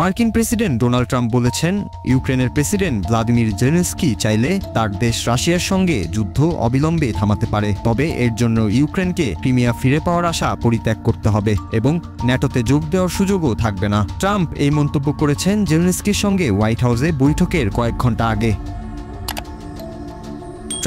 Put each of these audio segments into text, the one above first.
মার্কিন president Donald Trump বলেছেন, ইউক্রেনের প্রেসিডেন্ট ভ্লাদিমির জেলেনস্কি চাইলে তার দেশ রাশিয়ার সঙ্গে যুদ্ধ অবিলম্বে থামাতে পারে, তবে এর জন্য ইউক্রেনকে ক্রিমিয়া ফিরে পাওয়ার আশা পরিত্যাগ করতে হবে এবং ন্যাটোতে যোগ দেওয়ার সুযোগও থাকবে না। ট্রাম্প এই মন্তব্য করেছেন জেলেনস্কির সঙ্গে হোয়াইট হাউসে বৈঠকের কয়েক ঘন্টা আগে।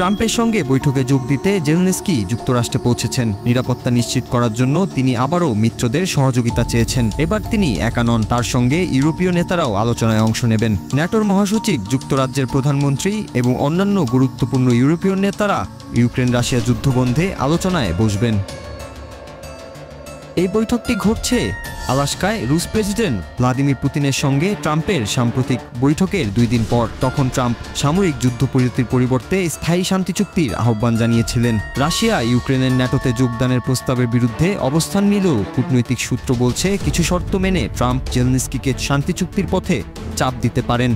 ট্রাম্পের সঙ্গে বৈঠকে যোগ দিতে জেলেনস্কি যুক্তরাষ্ট্রে পৌঁছেছেন। নিরাপত্তা নিশ্চিত করার জন্য তিনি আবারও মিত্রদের সহযোগিতা চেয়েছেন। এবার তিনি একা নন, তার সঙ্গে ইউরোপীয় নেতারাও আলোচনায় অংশ নেবেন। ন্যাটোর মহাসচিব, যুক্তরাজ্যের প্রধানমন্ত্রী এবং অন্যান্য গুরুত্বপূর্ণ ইউরোপীয় নেতারা ইউক্রেন রাশিয়া যুদ্ধ বন্ধে আলোচনায় বসবেন। এই বৈঠকটি ঘটছে আলাস্কায় রুশ প্রেসিডেন্ট ভ্লাদিমির পুতিনের সঙ্গে ট্রাম্পের সাম্প্রতিক বৈঠকের 2 দিন পর। তখন ট্রাম্প সামরিক যুদ্ধবিরতির পরিবর্তে স্থায়ী শান্তি চুক্তির আহ্বান জানিয়েছিলেন। রাশিয়া ইউক্রেনের ন্যাটোতে যোগদানের প্রস্তাবের বিরুদ্ধে অবস্থান নিলেও কূটনৈতিক সূত্র বলছে, কিছু শর্ত মেনে ট্রাম্প জেলেনস্কিকে শান্তি চুক্তির পথে চাপ দিতে পারেন।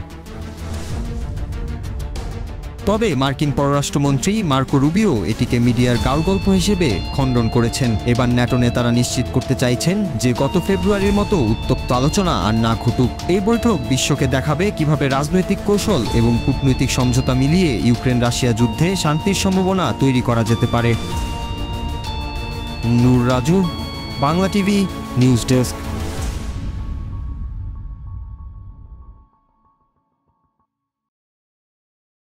তবে মার্কিন পররাষ্ট্রমন্ত্রী মার্কো রুবিও এটিকে মিডিয়ার গালগল্প হিসেবে খণ্ডন করেছেন। এবার ন্যাটো নেতারা নিশ্চিত করতে চাইছেন যে গত ফেব্রুয়ারির মতো উত্তপ্ত আলোচনা আর না ঘটুক। এই বৈঠক বিশ্বকে দেখাবে কিভাবে রাজনৈতিক কৌশল এবং কূটনৈতিক সমঝোতা মিলিয়ে ইউক্রেন রাশিয়া যুদ্ধে শান্তির সম্ভাবনা তৈরি করা যেতে পারে। Nur Raju, Bangla TV news desk.